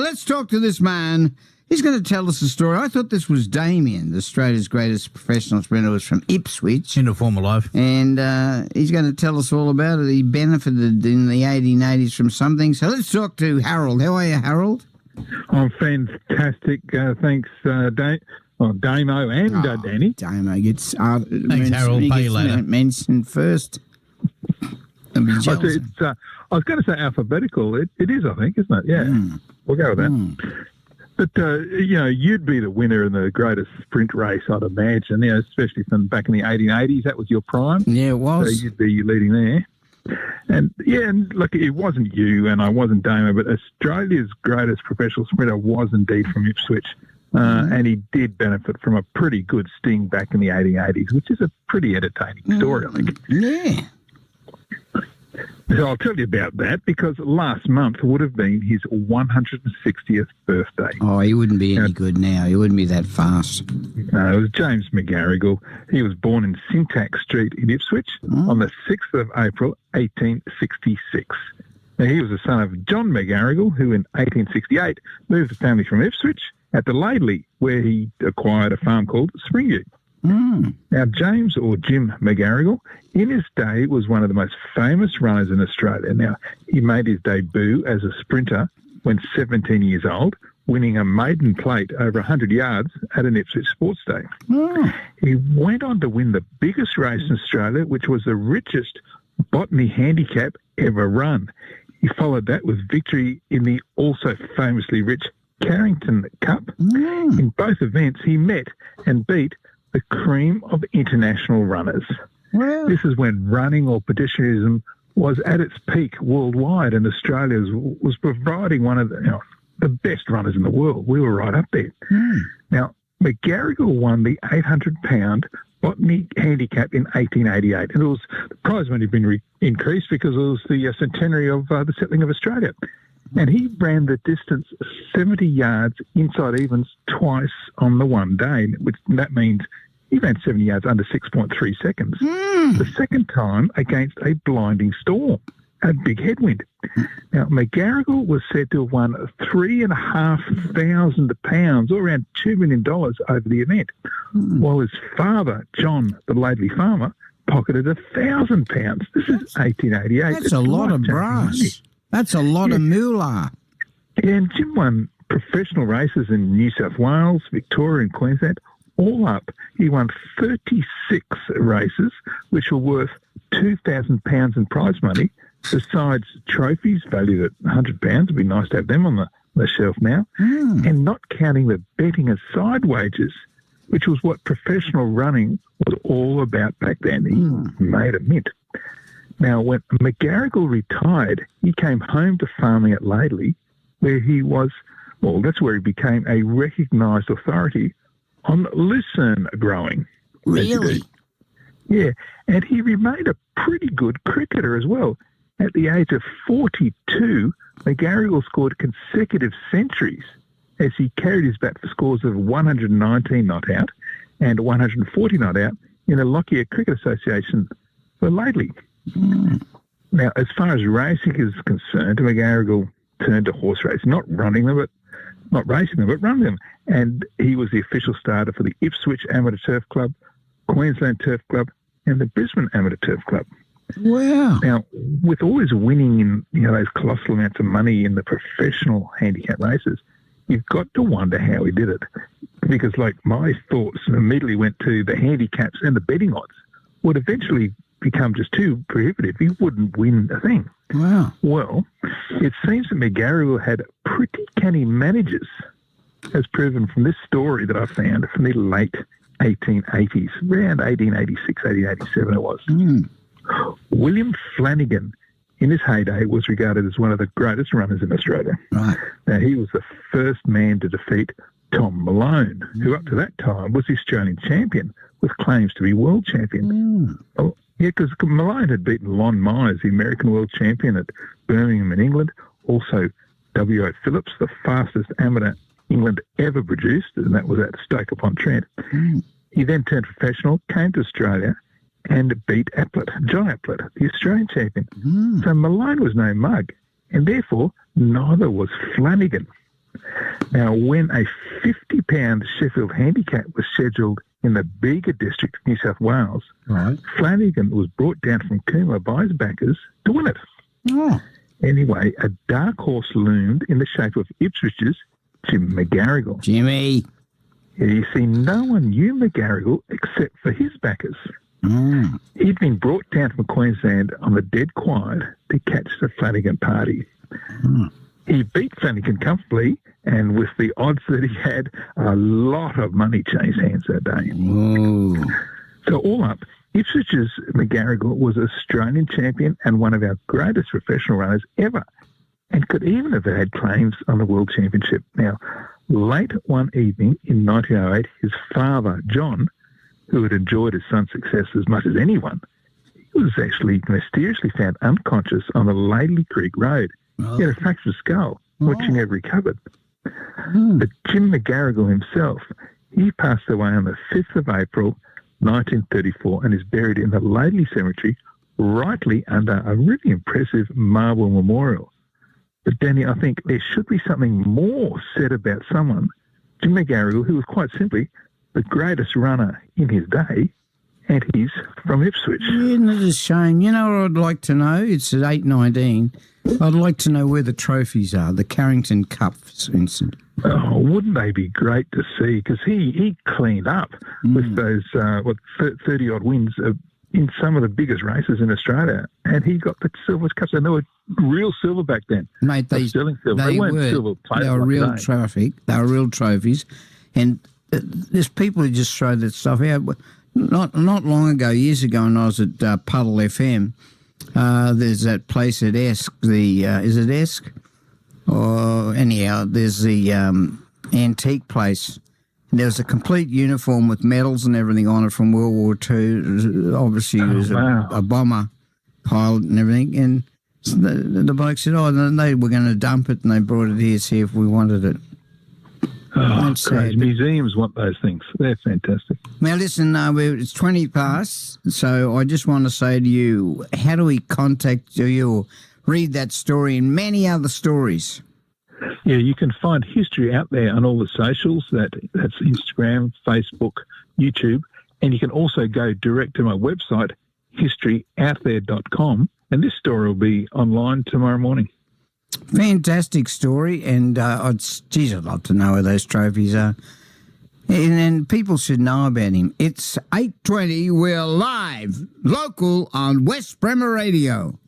let's talk to this man. He's going to tell us a story. I thought this was Damien, Australia's greatest professional sprinter, was from Ipswich. In a former life. And he's going to tell us all about it. He benefited in the 1880s from something. So let's talk to Harold. How are you, Harold? I'm fantastic. Thanks, Damo and Danny. Damo gets Thanks, Harold. Pay you later. Mentioned first. I was going to say alphabetical. It is, I think, isn't it? Yeah. We'll go with that. But, you'd be the winner in the greatest sprint race, I'd imagine, especially from back in the 1880s. That was your prime. Yeah, it was. So you'd be leading there. And look, it wasn't you and I wasn't Damo, but Australia's greatest professional sprinter was indeed from Ipswich. And he did benefit from a pretty good sting back in the 1880s, which is a pretty entertaining story, I think. Yeah. So I'll tell you about that because last month would have been his 160th birthday. Oh, he wouldn't be any good now. He wouldn't be that fast. No, it was James McGarrigal. He was born in Syntax Street in Ipswich on the 6th of April, 1866. Now, he was the son of John McGarrigal, who in 1868 moved the family from Ipswich out to Laidley, where he acquired a farm called Springview. Now, James, or Jim McGarrigal, in his day was one of the most famous runners in Australia. Now, he made his debut as a sprinter when 17 years old, winning a maiden plate over 100 yards at an Ipswich Sports Day. He went on to win the biggest race in Australia, which was the richest botany handicap ever run. He followed that with victory in the also famously rich Carrington Cup. In both events, he met and beat the cream of international runners. Well, This is when running or pedestrianism was at its peak worldwide, and Australia was providing one of the best runners in the world. We were right up there. Now, McGarrigal won the 800-pound botany handicap in 1888, and the prize money had been increased because it was the centenary of the settling of Australia. And he ran the distance 70 yards inside evens twice on the one day, which that means he ran 70 yards under 6.3 seconds. The second time against a blinding storm, a big headwind. Now, McGarrigal was said to have won £3,500, or around $2 million over the event, while his father, John, the Laidley farmer, pocketed £1,000. This is 1888. That's a lot of brass. That's a lot of moolah. And Jim won professional races in New South Wales, Victoria and Queensland. All up, he won 36 races, which were worth £2,000 in prize money, besides trophies valued at £100. It'd be nice to have them on the shelf now. And not counting the betting and side wages, which was what professional running was all about back then. He made a mint. Now, when McGarrigal retired, he came home to farming at Laidley, where that's where he became a recognised authority on lucerne growing. Really? Yeah, and he remained a pretty good cricketer as well. At the age of 42, McGarrigal scored consecutive centuries as he carried his bat for scores of 119 not out and 140 not out in the Lockyer Cricket Association for Laidley. Now, as far as racing is concerned, McGarrigal turned to horse racing, not racing them, but running them. And he was the official starter for the Ipswich Amateur Turf Club, Queensland Turf Club, and the Brisbane Amateur Turf Club. Wow. Now, with all his winning in those colossal amounts of money in the professional handicap races, you've got to wonder how he did it. Because, my thoughts immediately went to the handicaps and the betting odds would eventually become just too prohibitive. He wouldn't win a thing. Wow. Well, it seems that McGarrigal had pretty canny managers, as proven from this story that I found from the late 1880s, around 1886, 1887 it was. William Flanagan, in his heyday, was regarded as one of the greatest runners in Australia. Right. Now, he was the first man to defeat Tom Malone, who up to that time was the Australian champion with claims to be world champion. Oh, yeah, because Malone had beaten Lon Myers, the American world champion at Birmingham in England, also W.O. Phillips, the fastest amateur England ever produced, and that was at Stoke-upon-Trent. He then turned professional, came to Australia, and beat John Aplett, the Australian champion. So Malone was no mug, and therefore neither was Flanagan. Now, when a 50-pound Sheffield handicap was scheduled in the Bega district of New South Wales, Right. Flanagan was brought down from Coomera by his backers to win it. Oh. Anyway, a dark horse loomed in the shape of Ipswich's Jim McGarrigal. Jimmy. You see, no one knew McGarrigal except for his backers. Mm. He'd been brought down from Queensland on the dead quiet to catch the Flanagan party. Mm. He beat Flanagan comfortably, and with the odds that he had, a lot of money changed hands that day. Ooh. So all up, Ipswich's McGarrigal was Australian champion and one of our greatest professional runners ever, and could even have had claims on the World Championship. Now, late one evening in 1908, his father, John, who had enjoyed his son's success as much as anyone, he was actually mysteriously found unconscious on the Laidley Creek Road. Oh. He had a fractured skull, which he never recovered. Mm. But Jim McGarrigal himself, he passed away on the 5th of April, 1934, and is buried in the Laidley Cemetery, rightly under a really impressive marble memorial. But Danny, I think there should be something more said about someone, Jim McGarrigal, who was quite simply the greatest runner in his day, and he's from Ipswich. Isn't it a shame? You know what I'd like to know? It's at 8:19. I'd like to know where the trophies are, the Carrington Cup, for instance. Oh, wouldn't they be great to see? Because he cleaned up with those 30-odd wins in some of the biggest races in Australia, and he got the silver cups. And they were real silver back then. Mate, Sterling silver. They weren't silver plates. They were like real today. traffic. They were real trophies, and there's people who just throw that stuff out. Not long ago, years ago, when I was at Puddle FM, there's that place at Esk. Is it Esk? Or anyhow, there's the antique place. There was a complete uniform with medals and everything on it from World War II. Obviously, he was a bomber pilot and everything. And the bloke said, they were going to dump it, and they brought it here to see if we wanted it. Oh, great. Museums want those things. They're fantastic. Now, listen, it's 20 past, so I just want to say to you, how do we contact you or read that story and many other stories? Yeah, you can find history out there on all the socials. That's Instagram, Facebook, YouTube. And you can also go direct to my website, historyouthere.com, and this story will be online tomorrow morning. Fantastic story, and I'd love to know where those trophies are. And people should know about him. It's 8:20. We're live, local on West Bremer Radio.